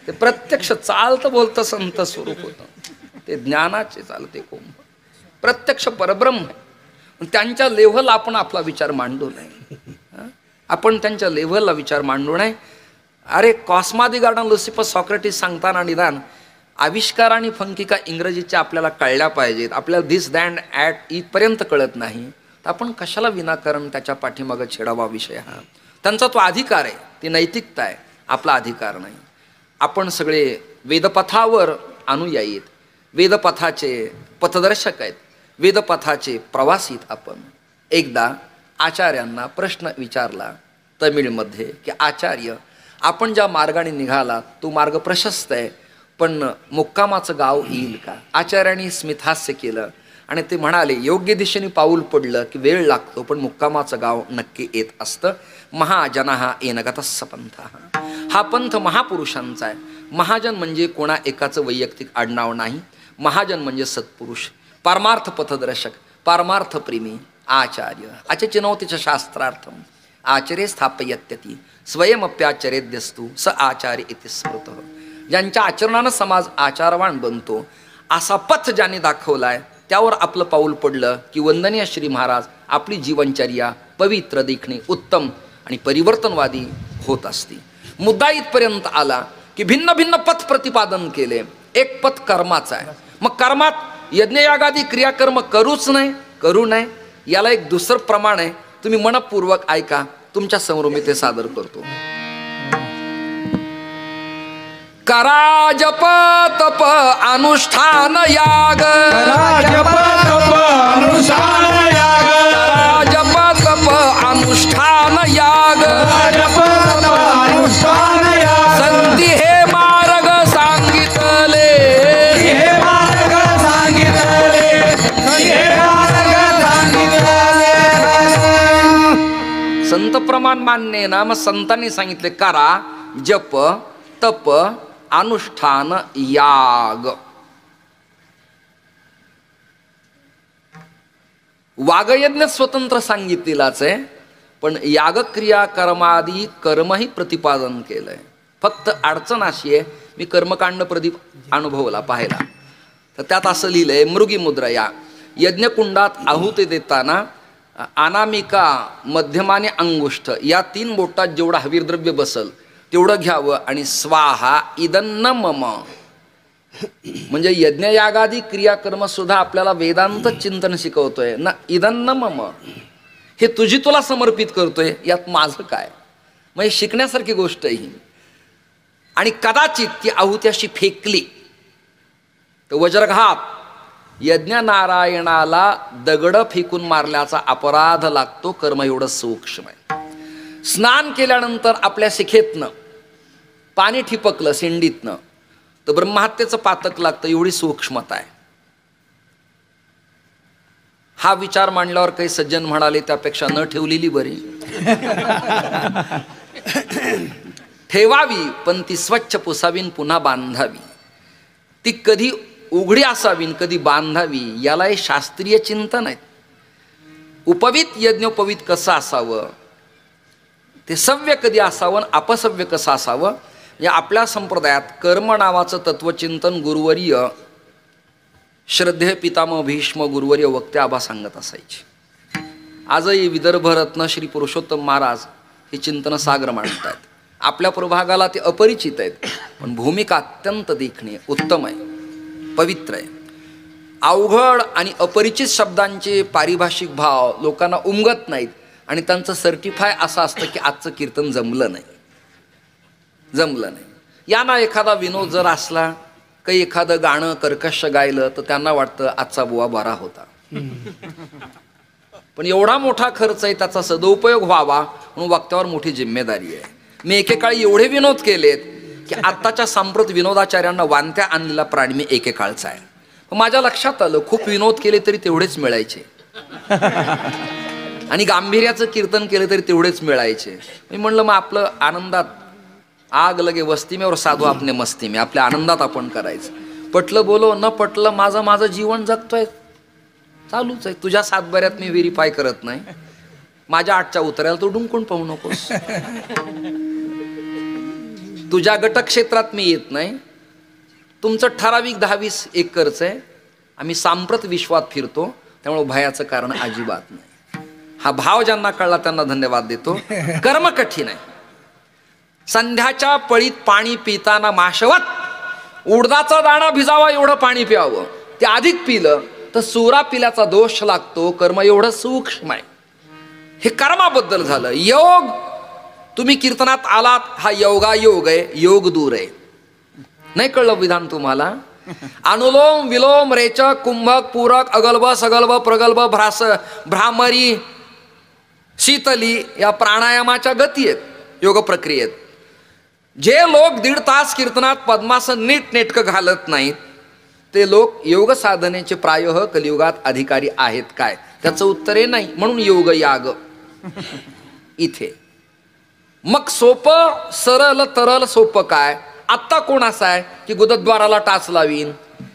ते प्रत्यक्ष चालतं बोलतं संत स्वरूप होतं. ते ज्ञानाचे चालते कुंभ, प्रत्यक्ष परब्रह्म. त्यांच्या लेव्हलला आपण आपला विचार मांडू नये. आपण त्यांच्या लेव्हलला विचार मांडू नये. अरे कॉस्मादी गार्डन लुसिफस सॉक्रेटिस सांगताना निदान आविष्कार आणि फंकिका इंग्रजीच्या आपल्याला कळल्या पाहिजेत. आपल्याला दिस दॅट ॲट इथपर्यंत कळत नाही तर आपण कशाला विनाकारण त्याच्या पाठीमागं छेडावा विषय. हा त्यांचा तो अधिकार आहे, ती नैतिकता आहे, आपला अधिकार नाही. आपण सगळे वेदपथावर अनुयायीत, वेदपथाचे पथदर्शक आहेत, वेदपथाचे प्रवासीत. आपण एकदा आचार्यांना प्रश्न विचारला तमिळमध्ये की आचार्य, आपण ज्या मार्गाने निघाला तो मार्ग प्रशस्त आहे, पण मुक्कामाचं गाव येईल का? आचार्यांनी स्मितहास्य केलं आणि ते म्हणाले, योग्य दिशेने पाऊल पडलं की वेळ लागतो, पण मुक्कामाचं गाव नक्की येत असतं. महाजनः येन गतस्स पंथः. हा पंथ महापुरुषांचा आहे. महाजन म्हणजे कोणा एकाचं वैयक्तिक आडनाव नाही. महाजन म्हणजे सत्पुरुष, पारमार्थ पथदर्शक, पारमार्थ प्रेमी आचार्य. अचचिनोतीच शास्त्रार्थम आचरे स्थापयत्यती स्वयमप्याचरेद्यस्तु स आचार्य इति स्मृतः. ज्यांच्या आचरणानं समाज आचारवान बनतो असा पथ ज्याने दाखवलाय त्यावर आपलं पाऊल पडलं की वंदनीय श्री महाराज आपली जीवनचर्या पवित्र देखणे, उत्तम आणि परिवर्तनवादी होत असते. मुद्दा इथपर्यंत आला की भिन्न भिन्न पथ प्रतिपादन केले. एक पथ कर्माचा आहे. मग कर्मात यज्ञयागादी क्रियाकर्म करूच नाही, करू नये. याला एक दुसरं प्रमाण आहे, तुम्ही मनपूर्वक ऐका, तुमच्या समोर मी ते सादर करतो. करा जप तप अनुष्ठान याग, करा जप तप अनुष्ठान याग, करा जप तप अनुष्ठान याग, जप तप अनुष्ठान याग. संती हे मार्ग सांगितले, हे मार्ग सांगितले, हे मार्ग सांगितले. संत प्रमाण मान्य ना. मग संतांनी सांगितले करा जप तप अनुष्ठान याग. वागयज्ञ स्वतंत्र सांगितलेलाच आहे, पण यागक्रिया कर्मादी कर्मही प्रतिपादन केलंय. फक्त अडचण अशी आहे, मी कर्मकांड प्रदीप अनुभवला पाहिला तर त्यात असं लिहिलंय, मृगी मुद्रा या यज्ञकुंडात आहुती देताना अनामिका मध्यमाने अंगुष्ठ या 3 बोटात जेवढा हवीरद्रव्य बसल तेवढं घ्यावं आणि स्वाहा इदन्न मम. म्हणजे यज्ञयागादी क्रियाकर्म सुद्धा आपल्याला वेदांत चिंतन शिकवतोय ना. इदन्न मम हे तुझी तुला समर्पित करतोय, यात माझं काय? मग हे शिकण्यासारखी गोष्ट आहे ही. आणि कदाचित ती आहुती अशी फेकली तर वज्रघात, यज्ञनारायणाला दगड फेकून मारल्याचा अपराध लागतो. कर्म एवढं सूक्ष्म आहे. स्नान केल्यानंतर आपल्या शिखेतनं पाणी ठिपकलं शेंडीतनं तर ब्रह्महत्येचं पातक लागतं, एवढी सूक्ष्मता आहे. हा विचार मांडल्यावर काही सज्जन म्हणाले त्यापेक्षा न ठेवलेली बरी. ठेवावी पण ती स्वच्छ पुसावीन पुन्हा बांधावी. ती कधी उघडी असावी कधी बांधावी, याला हे शास्त्रीय चिंतन आहे. उपवीत यज्ञोपवीत कसं असावं, ते सव्य कधी असावं, अपसव्य कसं असावं, या आपल्या संप्रदायात कर्म नावाचं तत्वचिंतन गुरुवर्य श्रद्धेय पितामह भीष्म गुरुवर्य वक्ते आबा सांगत असायचे. आजही विदर्भ रत्न श्री पुरुषोत्तम महाराज हे चिंतन सागर मांडतात. आपल्या प्रभागाला ते अपरिचित आहेत, पण भूमिका अत्यंत देखणी उत्तम आहे, पवित्र आहे. अवघड आणि अपरिचित शब्दांचे पारिभाषिक भाव लोकांना उमगत नाहीत आणि त्यांचं सर्टिफाय असं असतं की आजचं कीर्तन जमलं नाही, जमलं नाही. यांना एखादा विनोद जर असला, काही एखादं गाणं कर्कश गायलं तर त्यांना वाटतं आजचा बुवा बरा होता. पण एवढा मोठा खर्च आहे, त्याचा सदुपयोग व्हावा म्हणून वक्त्यावर मोठी जिम्मेदारी आहे. मी एकेकाळी एवढे विनोद केलेत की आत्ताच्या सांप्रत विनोदाचार्यांना वांत्या आणलेला प्राणी मी एकेकाळचा आहे. माझ्या लक्षात आलं खूप विनोद केले तरी तेवढेच मिळायचे आणि गांभीर्याचं कीर्तन केलं तरी तेवढेच मिळायचे. मी म्हणलं मग आपलं आनंदात आग लगे वस्ती में और साधू आपने मस्ती में, आपल्या आनंदात आपण करायचं. पटलं बोलो न पटलं माझं जीवन जगतोय, चालूच आहे. तुझ्या सातबाऱ्यात मी व्हेरीफाय करत नाही, माझ्या 8च्या उतरायला तू डुंकून पाहू नकोस. तुझ्या गटक्षेत्रात मी येत नाही. तुमचं ठराविक 10-20 एकरच आहे. आम्ही सांप्रत विश्वात फिरतो, त्यामुळे भयाचं कारण अजिबात नाही. हा भाव ज्यांना कळला त्यांना धन्यवाद देतो. कर्म कठीण आहे. संध्याच्या पळीत पाणी पिताना माशवत उडदाचा दाणा भिजावा एवढं पाणी प्यावं. ते अधिक पिलं तर सुरा पिल्याचा दोष लागतो. कर्म एवढं सूक्ष्म आहे. हे कर्माबद्दल झालं. योग तुम्ही कीर्तनात आलात, हा योगा योग आहे, योग दूर आहे. नाही कळलं विधान तुम्हाला? अनुलोम विलोम रेचक कुंभक पूरक अगल्भ सगल्भ प्रगल्भ भ्रास भ्रामरी शीतली या प्राणायामाच्या गती आहेत योग प्रक्रियेत. जे लोक 1.5 तास कीर्तनात पद्मासन नीट नेटकं घालत नाहीत ते लोक योग साधनेचे प्रायः कलियुगात अधिकारी आहेत काय? त्याचं उत्तर आहे नाही. म्हणून योग याग इथे. मग सोपं सरळ तरल सोपं काय? आत्ता कोण असा आहे की गुदद्वाराला टाच लावीन,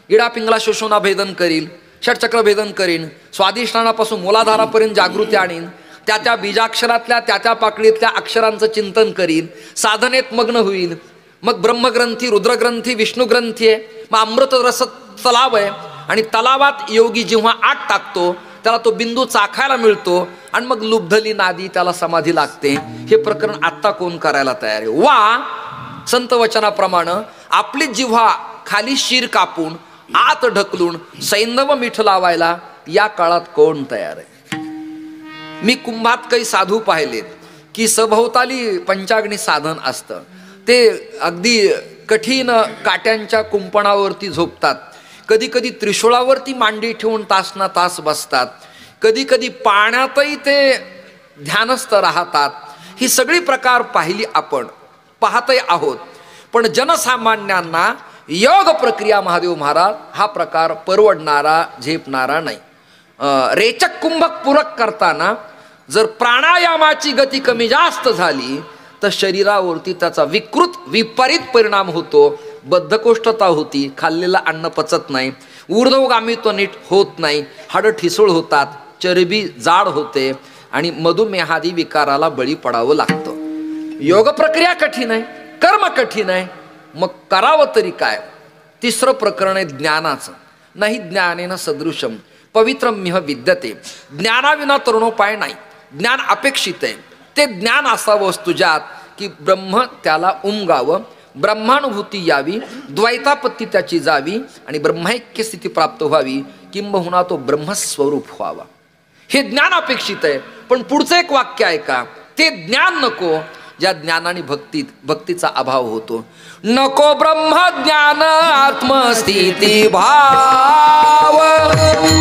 इडा पिंगला शोषणा भेदन करील, षटचक्र भेदन करीन, स्वादिष्ठानापासून मूलाधारापर्यंत जागृती आणीन, त्या बीजाक्षरातल्या त्या पाकळीतल्या अक्षरांचं चिंतन करीन, साधनेत मग्न होईल. मग ब्रह्मग्रंथी रुद्रग्रंथी विष्णुग्रंथी आहे. मग अमृत रस तलाव आहे आणि तलावात योगी जेव्हा आत टाकतो त्याला तो बिंदू चाखायला मिळतो आणि मग लुब्धली नादी त्याला समाधी लागते. हे प्रकरण आत्ता कोण करायला तयार आहे? वा संत वचनाप्रमाणे आपली जिव्हा खाली शीर कापून आत ढकलून सैंधव मीठ लावायला या काळात कोण तयार आहे? मी कुंभात काही साधू पाहिलेत की सभोवताली पंचाग्नी साधन असतं. ते अगदी कठीण काट्यांच्या कुंपणावरती झोपतात. कधी कधी त्रिशूळावरती मांडी ठेवून तासना तास बसतात. कधी कधी पाण्यातही ते ध्यानस्थ राहतात. ही सगळी प्रकार पाहिली आपण, पाहतही आहोत. पण जनसामान्यांना योग प्रक्रिया महादेव महाराज हा प्रकार परवडणारा झेपणारा नाही. रेचक कुंभक पूरक करताना जर प्राणायामाची गती कमी जास्त झाली तर शरीरावरती त्याचा विकृत विपरीत परिणाम होतो. बद्धकोष्ठता होती, खाल्लेलं अन्न पचत नाही, ऊर्ध्वगामी तो नीट होत नाही, हाडं ठिसूळ होतात, चरबी जाड होते आणि मधुमेहादी विकाराला बळी पडावं लागतं. योग प्रक्रिया कठीण आहे, कर्म कठीण आहे. मग करावं तरी काय? 3रं प्रकरण आहे ज्ञानाचं. नाही ज्ञानेन सदृशम पवित्रम्य विद्यते. ज्ञानाविना तरुणोपाय नाही. ज्ञान अपेक्षित आहे. ते ज्ञान असावं तुझ्यात की ब्रह्म त्याला उमगावं, ब्रह्मानुभूती यावी, द्वैतापत्ती त्याची जावी आणि ब्रह्मैक्य स्थिती प्राप्त व्हावी, किंबहुना तो ब्रह्मस्वरूप व्हावा. हे ज्ञान अपेक्षित आहे. पण पुढचं एक वाक्य आहे का? ते ज्ञान नको ज्या ज्ञानाने भक्तीचा अभाव होतो. नको ब्रह्मज्ञान आत्मस्थिती भाव,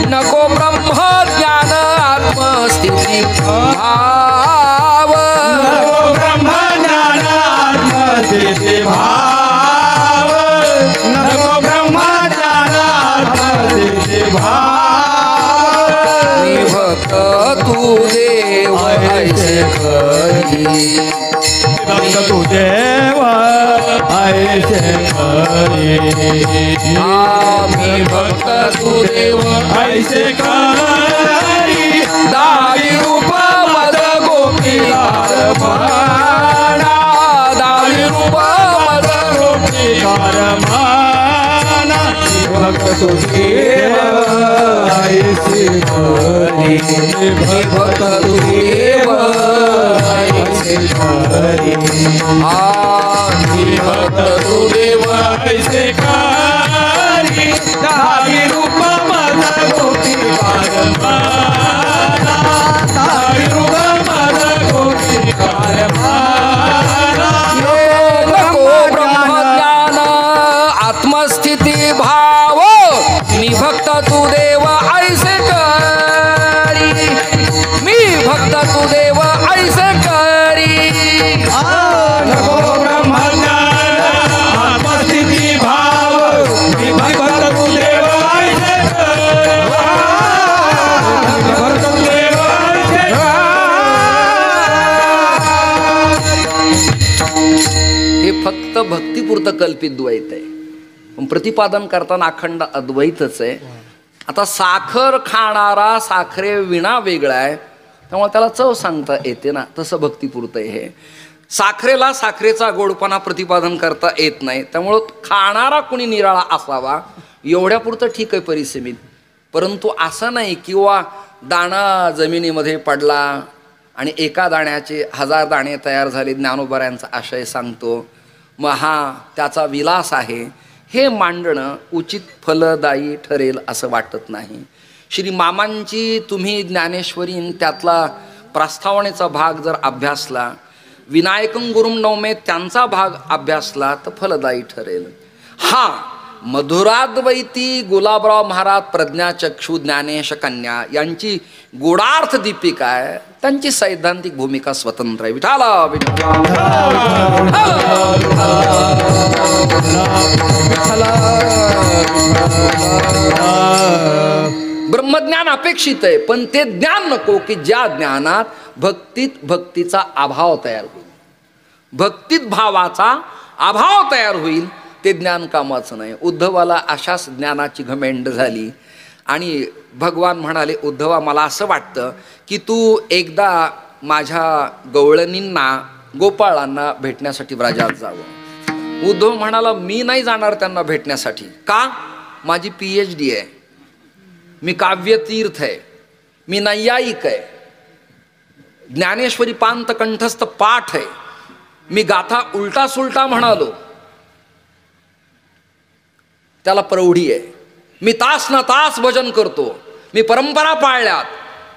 नको ब्रह्मज्ञान आत्मस्थिती भाव, नको ब्रह्मज्ञान आत्मस्थिती भाव, नको ब्रह्मज्ञान आत्मस्थिती भाव. मी भक्त तू देव ऐसे करी, भक्त तू देव ऐसे करी, आम्ही भक्त तू देव ऐसे करी. दावी रूप मद गोपीकार म्हणा, दावी रूप मद गोपीकार म्हणा. भक्त तू देव ऐसे करी, भक्त तू देव ऐसे करी. आम्ही भक्त तू देव ऐसे करी. दावी रूप मद गोपीकार म्हणा, दावी रूप मद गोपीकार म्हणा. नको ब्रह्मज्ञान आत्मस्थिती भाव, मी भक्त तू देव ऐसे करी, मी भक्त तू देव ऐसे करी. नको ब्रह्मज्ञान आत्मस्थिती भाव, मी भक्त तू देव ऐसे करी, मी भक्त तू देव ऐसे करी. हे फक्त भक्तिपुरतं कल्पित द्वैत आहे. पण प्रतिपादन करताना अखंड अद्वैतच आहे. आता साखर खाणारा साखरे विना वेगळा आहे, त्यामुळे त्याला चव सांगता येते ना, तसं भक्तिपुरतं आहे हे. साखरेला साखरेचा गोडपणा प्रतिपादन करता येत नाही, त्यामुळं खाणारा कुणी निराळा असावा एवढ्यापुरतं ठीक आहे परिसीमित. परंतु असं नाही किंवा दाणा जमिनीमध्ये पडला आणि एका दाण्याचे 1000 दाणे तयार झाले, ज्ञानोबऱ्यांचा आशय सांगतो, मग हा त्याचा विलास आहे, हे मांडणं उचित फलदायी ठरेल असं वाटत नाही. श्री मामांची तुम्ही ज्ञानेश्वरीन त्यातला प्रस्तावनेचा भाग जर अभ्यासला, विनायकं गुरुम नवमे त्यांचा भाग अभ्यासला तर फलदायी ठरेल. हा मधुराद्वैती गुलाबराव महाराज प्रज्ञाचक्षु ज्ञानेश कन्या यांची गुणार्थ दीपिका आहे, त्यांची सैद्धांतिक भूमिका स्वतंत्र आहे. विठाला ब्रह्मज्ञान अपेक्षित आहे, पण ते ज्ञान नको की ज्या ज्ञानात भक्तीत भक्तीचा अभाव तयार होईल, भक्तीत भावाचा अभाव तयार होईल, ते ज्ञान कामाचं नाही. उद्धवाला अशाच ज्ञानाची घमेंड झाली आणि भगवान म्हणाले, उद्धवा मला असं वाटतं की तू एकदा माझ्या गवळणींना गोपाळांना भेटण्यासाठी व्रजात जावं. उद्धव म्हणाला, मी नाही जाणार त्यांना भेटण्यासाठी. का? माझी PhD आहे, मी काव्यतीर्थ आहे, मी नैयायिक आहे, ज्ञानेश्वरी पांत कंठस्थ पाठ आहे, मी गाथा उलटा सुलटा म्हणालो, त्याला प्रौढी आहे, मी तास ना तास भजन करतो, मी परंपरा पाळल्यात,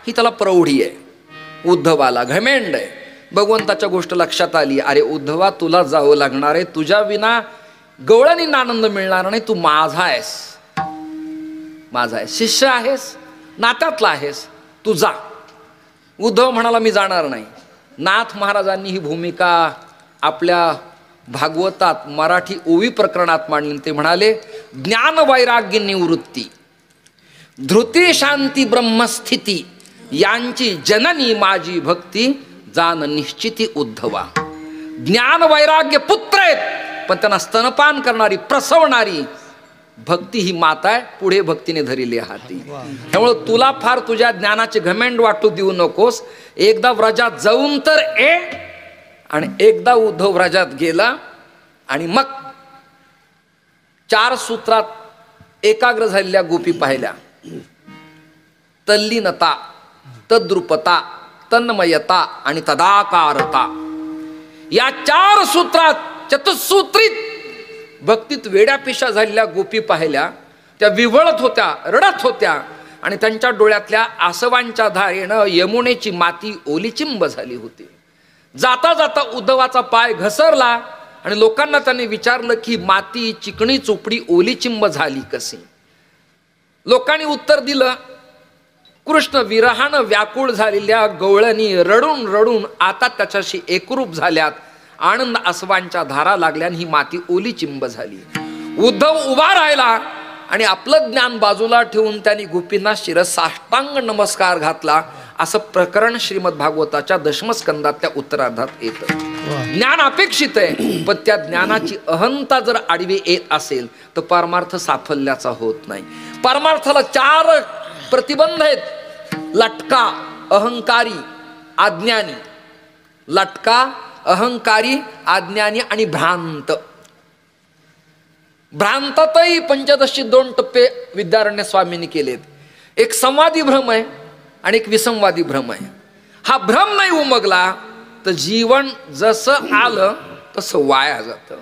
ही त्याला प्रौढी आहे. उद्धवाला घमेंड आहे. भगवंताच्या गोष्ट लक्षात आली, अरे उद्धवा तुला जावं लागणार आहे, तुझ्या विना गवळणींना आनंद मिळणार नाही, तू माझा आहेस, माझा आहे, शिष्य आहेस, नात्यातला आहेस, तू जा. उद्धव म्हणाला मी जाणार नाही. नाथ महाराजांनी ही भूमिका आपल्या भागवतात मराठी ओवी प्रकरणात मांडली. ते म्हणाले, ज्ञान वैराग्य निवृत्ती धृती शांती ब्रह्मस्थिती यांची जननी माझी भक्ती जान निश्चिती उद्धवा. ज्ञान वैराग्य पुत्र आहेत, पण त्यांना स्तनपान करणारी प्रसवणारी भक्ती ही माता आहे, पुढे भक्तीने धरिली हाती. त्यामुळे तुला फार तुझ्या ज्ञानाचे घमेंड वाटू देऊ नकोस. एकदा व्रजात जाऊन तर आणि एकदा उद्धव व्रजात गेला आणि मग 4 सूत्रात एकाग्र झालेल्या गोपी पाहिल्या. तल्लीनता, तद्रुपता, तन्मयता आणि तदाकारता या 4 सूत्रात चतुसूत्रीत भक्तीत वेड्यापिशा झालेल्या गोपी पाहिल्या. त्या विव्हळत होत्या, रडत होत्या आणि त्यांच्या डोळ्यातल्या आसवांच्या धारेनं यमुनेची माती ओलीचिंब झाली होती. जाता जाता उद्धवाचा पाय घसरला आणि लोकांना त्यांनी विचारलं की माती चिकणी चोपडी ओलीचिंब झाली कशी. लोकांनी उत्तर दिलं, कृष्ण विरहानं व्याकुळ झालेल्या गवळणी रडून रडून आता त्याच्याशी एकरूप झाल्यात, आनंद आसवांच्या धारा लागल्याने ही माती ओलीचिंब झाली. उद्धव उभा राहिला आणि आपलं ज्ञान बाजूला ठेवून त्यांनी गोपींना शिरसाष्टांग नमस्कार घातला. असं प्रकरण श्रीमद भागवताच्या दशमस्कंदात त्या उत्तरार्धात येतं. ज्ञान अपेक्षित आहे, पण त्या ज्ञानाची अहंता जर आडवी येत असेल तर परमार्थ साफल्याचा होत नाही. परमार्थाला 4 प्रतिबंध आहेत. लटका, अहंकारी, अज्ञानी. लटका, अहंकारी, अज्ञानी आणि भ्रांत. भ्रांतातही पंचदशी 2 टप्पे विद्यारण्य स्वामींनी केलेत. एक संवादी भ्रम आहे आणि एक विसंवादी भ्रम आहे. हा भ्रम नाही उमगला तर जीवन जसं आलं तसं वाया जातं.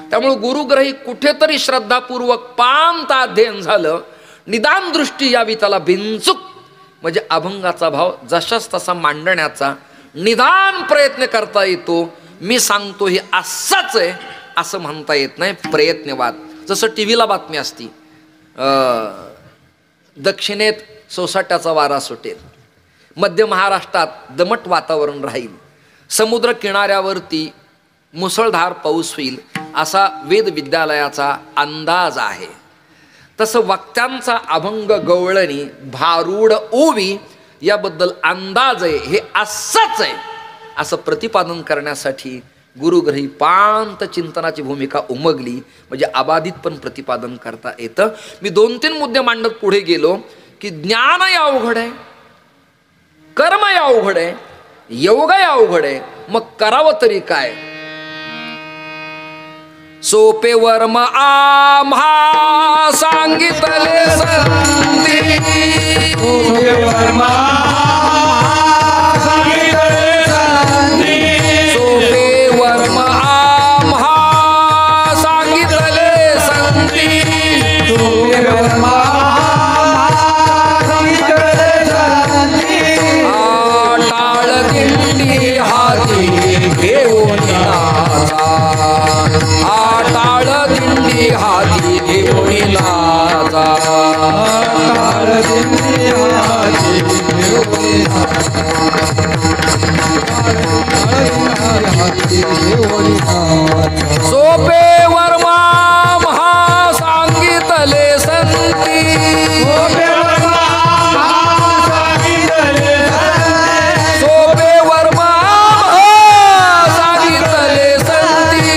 त्यामुळे गुरुग्रही कुठेतरी श्रद्धापूर्वक पांत अध्ययन झालं, निदान दृष्टी यावी त्याला बिनचूक, म्हणजे अभंगाचा भाव जशाच तसा मांडण्याचा निदान प्रयत्न करता येतो. मी सांगतो हे असंच आहे असं म्हणता येत नाही. प्रयत्नवाद, जसं टीव्हीला बातमी असती, दक्षिणेत सोसाट्याचा वारा सुटेल, मध्य महाराष्ट्रात दमट वातावरण राहील, समुद्र किनाऱ्यावरती मुसळधार पाऊस होईल असा वेद विद्यालयाचा अंदाज आहे. तसं वक्त्यांचा अभंग गवळणी भारूड ओवी याबद्दल अंदाज आहे, हे असंच आहे असं प्रतिपादन करण्यासाठी गुरुग्रही पांत चिंतनाची भूमिका उमगली, म्हणजे अबाधित पण प्रतिपादन करता येतं. मी 2-3 मुद्दे मांडत पुढे गेलो की ज्ञान या अवघड आहे, कर्म या अवघड आहे, योग या अवघड आहे, मग करावं तरी काय? सोपे वर्म आम्हा सांगितले संती, सोपे वर्म आम्हा सांगितले संती, टाळ दिंडी हाती घेऊन नाचा, टाळ दिंडी हाती घेऊन नाचा, टाळ दिंडी हाती घेऊन नाचा, सोपे वर्मा महा सांगितले संती, सोपे वर्मा सांगितले संती,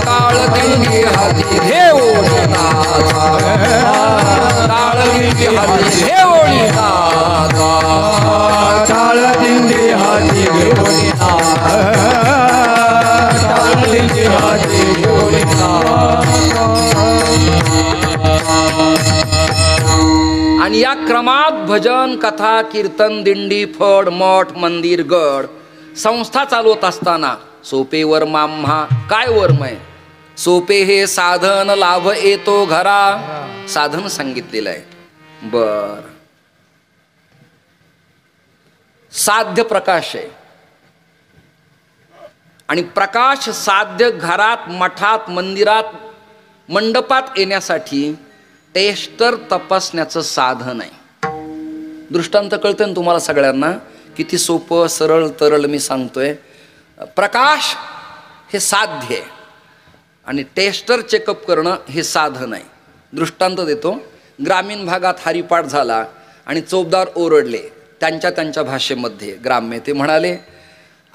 टाळ दिंडी हाती घेऊन नाचा, टाळ दिंडी हाती घेऊन नाचा, टाळ दिंडी हाती घेऊन नाचा, टाळ दिंडी हाती घेऊन नाचा. आणि या क्रमात भजन, कथा, कीर्तन, दिंडी, फड, मठ, मंदिर, गड, संस्था चालवत असताना सोपे वर्म आम्हा, काय वर्म आहे? सोपे हे साधन लाभ येतो घरा, साधन सांगितलेलं आहे. बर, साध्य प्रकाश आहे, आणि प्रकाश साध्य घरात, मठात, मंदिरात, मंडपात येण्यासाठी टेस्टर तपासण्याचं साधन आहे. दृष्टांत कळतं ना तुम्हाला सगळ्यांना? किती सोपं, सरळ, तरळ मी सांगतोय. प्रकाश हे साध्य आहे आणि टेस्टर चेकअप करणं हे साधन आहे. दृष्टांत देतो. ग्रामीण भागात हरिपाठ झाला आणि चौबदार ओरडले त्यांच्या भाषेमध्ये ग्राम्य. ते म्हणाले,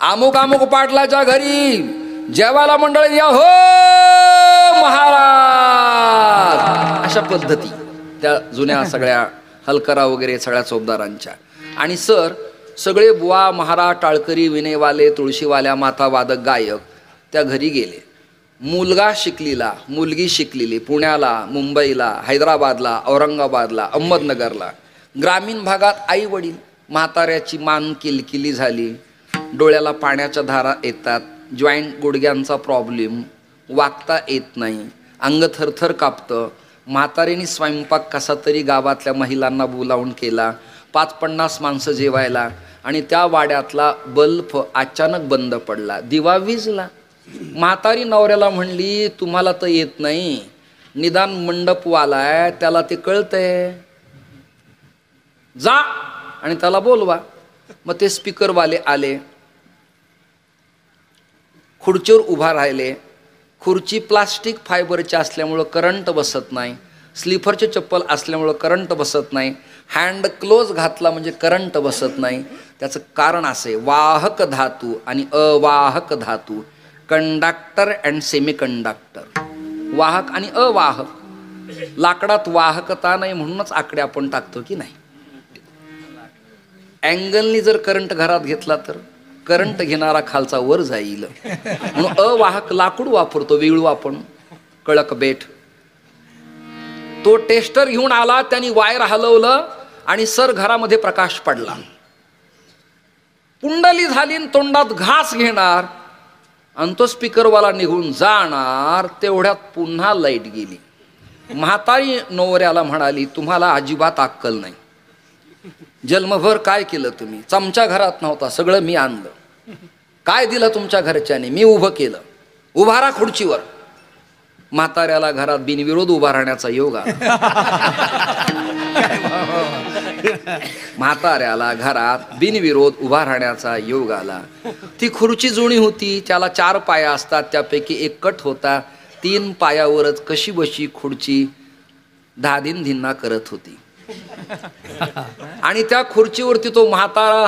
अमुक अमुक पाटलाच्या घरी जेवायला मंडळी या हो महाराज. अशा पद्धती त्या जुन्या सगळ्या हलकरा वगैरे सगळ्या चौबदारांच्या. आणि सर सगळे बुवा, महाराज, टाळकरी, विनेवाले, तुळशीवाल्या, माता, वादक, गायक त्या घरी गेले. मुलगा शिकलेला, मुलगी शिकलेली, पुण्याला, मुंबईला, हैदराबादला, औरंगाबादला, अहमदनगरला. ग्रामीण भागात आई वडील, म्हाताऱ्याची मान किलकिली झाली, डोळ्याला पाण्याच्या धारा येतात, जॉईंट गुडघ्यांचा प्रॉब्लेम, वागता येत नाही, अंग थरथर कापतं. म्हातारीने स्वयंपाक कसा तरी गावातल्या महिलांना बोलावून केला. 50-50 माणसं जेवायला, आणि त्या वाड्यातला बल्ब अचानक बंद पडला, दिवा विझला. म्हातारी नवऱ्याला म्हणली, तुम्हाला तर येत नाही, निदान मंडपवालाय त्याला ते कळतंय, जा आणि त्याला बोलवा. मग ते स्पीकरवाले आले, खुर्चीवर उभा राहिले. खुर्ची प्लास्टिक फायबरची असल्यामुळं करंट बसत नाही, स्लीपरचे चप्पल असल्यामुळं करंट बसत नाही, हँड क्लोज घातला म्हणजे करंट बसत नाही. त्याचं कारण असं आहे, वाहक धातू आणि अवाहक धातू, कंडक्टर अँड सेमी कंडक्टर, वाहक आणि अवाहक. लाकडात वाहकता नाही म्हणूनच आकडे आपण टाकतो की नाही. अँगलनी जर करंट घरात घेतला तर करंट घेणारा खालचा वर जाईल, म्हणून अवाहक लाकूड वापरतो, विळू आपण, कळक बेट. तो टेस्टर घेऊन आला, त्यांनी वायर हलवलं आणि सर घरामध्ये प्रकाश पडला. कुंडली झाली, तोंडात घास घेणार आणि तो स्पीकरवाला निघून जाणार. तेवढ्यात पुन्हा लाईट गेली. म्हातारी नवऱ्याला म्हणाली, तुम्हाला अजिबात अक्कल नाही, जन्मभर काय केलं तुम्ही? चमचा घरात नव्हता, सगळं मी आणलं. काय दिलं तुमच्या घरच्याने? मी उभं केलं. उभा राहा खुर्चीवर. म्हाताऱ्याला घरात बिनविरोध उभा राहण्याचा योग आला. म्हाताऱ्याला घरात बिनविरोध उभा राहण्याचा योग आला. ती खुर्ची जुनी होती, त्याला 4 पाया असतात, त्यापैकी एक कट होता. 3 पायावरच कशी बशी खुर्ची धादिन धिन्ना करत होती. आणि त्या खुर्चीवरती तो म्हातारा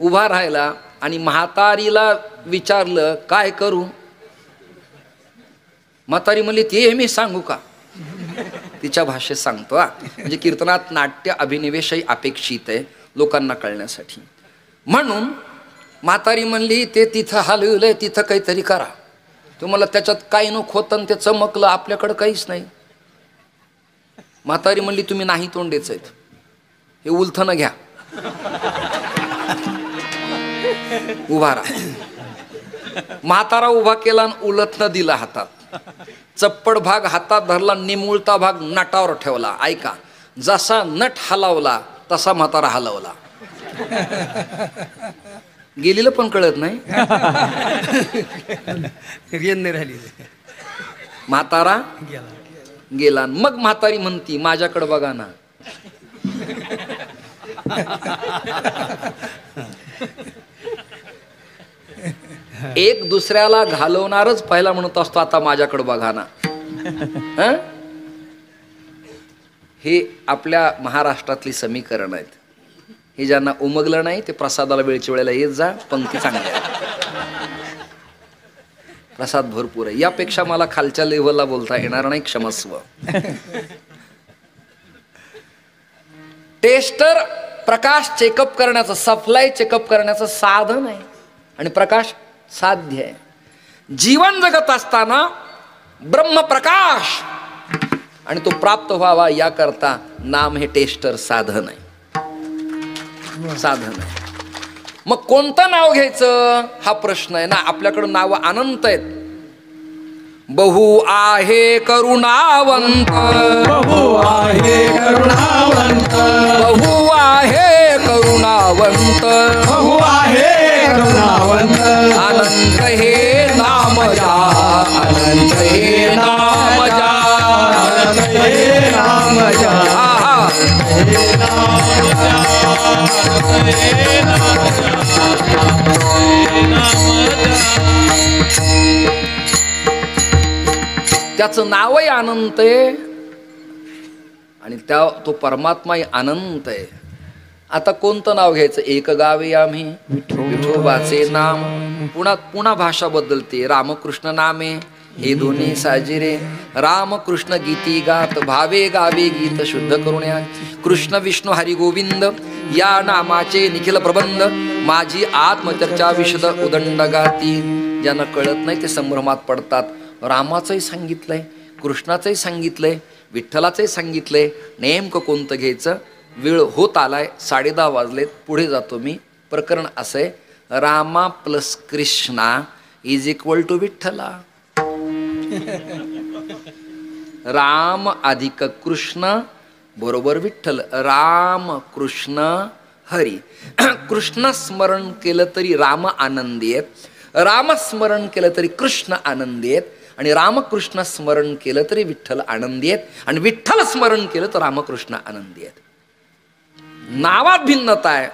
उभा राहिला आणि म्हातारीला विचारलं, काय करू? म्हातारी म्हणली, ते मी सांगू का? तिच्या भाषेत सांगतो हा. म्हणजे कीर्तनात नाट्य अभिनिवेशही अपेक्षित आहे लोकांना कळण्यासाठी. म्हणून म्हातारी म्हणली ते तिथं हलवलंय तिथं काहीतरी करा. तुम्हाला त्याच्यात काही न खोतन ते चमकलं, आपल्याकडं काहीच नाही. म्हातारी म्हणली तुम्ही नाही तोंडेच आहेत, हे उलथनं घ्या, उभा राहा. म्हातारा उभा केला आणि उलथनं दिला हातात. चप्पड भाग हातात धरला, निमुळता भाग नटावर ठेवला. ऐका, जसा नट हलावला तसा म्हातारा हलवला. गेलेलं पण कळत नाही. म्हातारा गेला. मग म्हातारी म्हणती माझ्याकडे बघा ना. एक दुसऱ्याला घालवणारच पहिला म्हणत असतो आता माझ्याकडे बघा ना. हे आपल्या महाराष्ट्रातली समीकरण आहेत. हे ज्यांना उमगलं नाही ते प्रसादाला वेळच्या वेळेला येत जा, पंक्ती चांगल्या प्रसाद भरपूर आहे. यापेक्षा मला खालच्या लेव्हलला बोलता येणार नाही, क्षमस्व. टेस्टर प्रकाश चेकअप करण्याचं, सप्लाय चेकअप करण्याचं साधन आहे आणि प्रकाश साध्य आहे. जीवन जगत असताना ब्रह्मप्रकाश आणि तो प्राप्त व्हावा याकरता नाम हे टेस्टर साधन आहे, साधन आहे. मग कोणतं नाव घ्यायचं हा प्रश्न आहे ना. आपल्याकडे नाव अनंत आहेत. बहु आहे करुणावंत, बहु आहे करुणावंत, बहु आहे करुणावंत, बहु आहे करुणावंत. अनंत हे नाम जा, अनंत हे नाम जा, अनंत हे नाम जा, आहा. हे नाम जा, हे नाम त्याचं नावही अनंत आहे आणि त्या तो परमात्माही अनंत आहे. आता कोणतं नाव घ्यायचं? एक गावे आम्ही विठोबाचे नाम. पुन्हा भाषा बदलते. रामकृष्ण नामे हे दोन्ही साजिरे, रामकृष्ण गीती गात भावे गावे गीत शुद्ध करुण्या. कृष्ण विष्णू हरी गोविंद या नामाचे निखिल प्रबंध, माझी आत्मचर्चा विशद उदंड गाती. ज्यांना कळत नाही ते संभ्रमात पडतात. रामाचंही सांगितलंय, कृष्णाचंही सांगितलंय, विठ्ठलाचंही सांगितलंय. नेमकं कोणतं घ्यायचं? वेळ होत आलाय, 10:30 वाजलेत. पुढे जातो मी. प्रकरण असं आहे, Rama plus Krishna is equal to Vitthala. Ram अधिक कृष्ण बरोबर विठ्ठल. राम कृष्ण हरी. कृष्ण स्मरण केलं तरी राम आनंदी आहेत, रामस्मरण केलं तरी कृष्ण आनंदी आहेत, आणि रामकृष्ण स्मरण केलं तरी विठ्ठल आनंदी आहेत, आणि विठ्ठल स्मरण केलं तर रामकृष्ण आनंदी आहेत. नावात भिन्नता आहे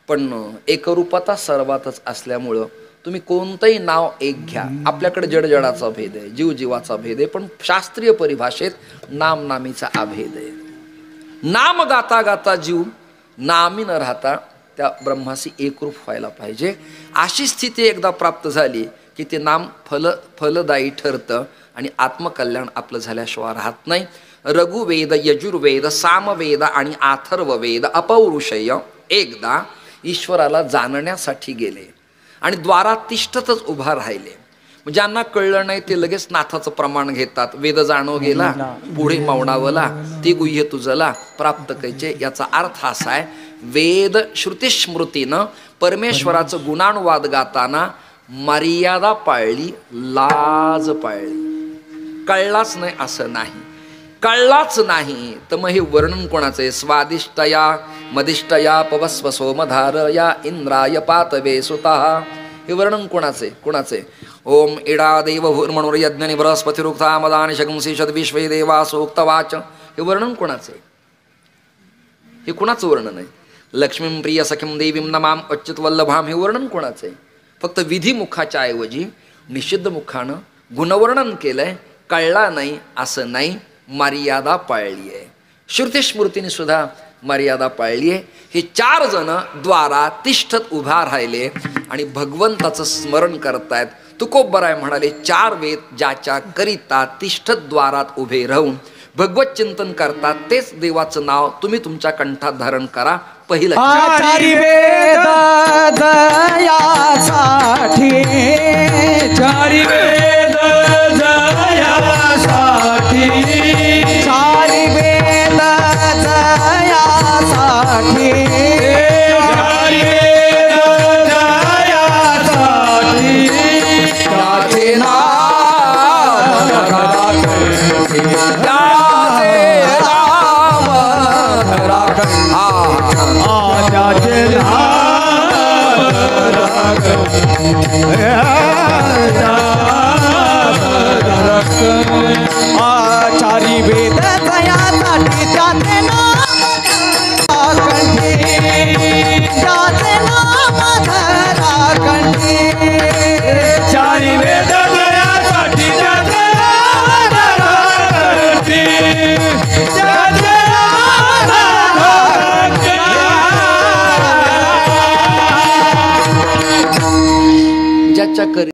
पण एकरूपता सर्वातच असल्यामुळं तुम्ही कोणतंही नाव एक घ्या. आपल्याकडे जडजडाचा भेद आहे, जीवजीवाचा भेद आहे, पण शास्त्रीय परिभाषेत नामनामीचा अभेद आहे. नाम गाता गाता जीव नामी न राहता त्या ब्रह्माशी एकरूप व्हायला पाहिजे. अशी स्थिती एकदा प्राप्त झाली की ते नाम फलदायी ठरतं आणि आत्मकल्याण आपलं झाल्याशिवाय राहत नाही. रघुवेद, यजुर्वेद, सामवेद आणि अथर्ववेद अपौरुषय एकदा ईश्वराला जाणण्यासाठी गेले आणि द्वारात तिष्ठतच उभा राहिले. ज्यांना कळलं नाही ते लगेच नाथाचं प्रमाण घेतात. वेद जाणो गेला पुढे मौणावला, ते गुह्य तुझला प्राप्त कैचे. याचा अर्थ असा आहे, वेद श्रुतिस्मृतीनं परमेश्वराचं गुणानुवाद गाताना मर्यादा पाळली, लाज पाळली. कळलाच नाही असं नाही, कळलाच नाही तर मग हे वर्णन कोणाचं आहे? स्वादिष्टया मदिष्टया पवस्व सोमधारया इंद्राय पातवे सुतः. हे वर्णन कोणाचे? कोणाचे? ओम इडा देव भूर्मणुर यज्ञनि बृहस्पतिरुक्ता मदानि शगंसी शतविश्वे देवा सोक्तवाच. हे वर्णन कोणाचे? हे कुणाचं वर्णन आहे? लक्ष्मीं प्रिय सखीं देवीं नमाम अच्युत वल्लभाम. हे वर्णन कोणाचं आहे? फक्त विधिमुखाच्या ऐवजी निषिद्ध मुखानं गुणवर्णन केलंय. कळला नाही असं नाही, मर्यादा पाळली आहे. श्रुतिस्मृतीने सुद्धा मर्यादा पाळली आहे. हे 4 जण द्वारात तिष्ठत उभा राहिले आणि भगवंताचं स्मरण करतायत. तुकोबराय म्हणाले, 4 वेद ज्याच्या करिता तिष्ठत द्वारात उभे राहून भगवत चिंतन करतात तेच देवाचं नाव तुम्ही तुमच्या कंठात धारण करा. पहिलं चारी वेद जयासाठी, चारी वेद जयासाठी, चारी वेद जयासाठी, चारी वेद जयासाठी, त्याचे नाम त्याचे नाम त्याचे चारी वेद जयासाठी, त्याचे नाम कंठी, त्याचे नाम धरा कंठी, चारी वेद जयासाठी, त्याचे नाम धरा कंठी, त्याचे नाम धरा कंठी. ज्याच्या करी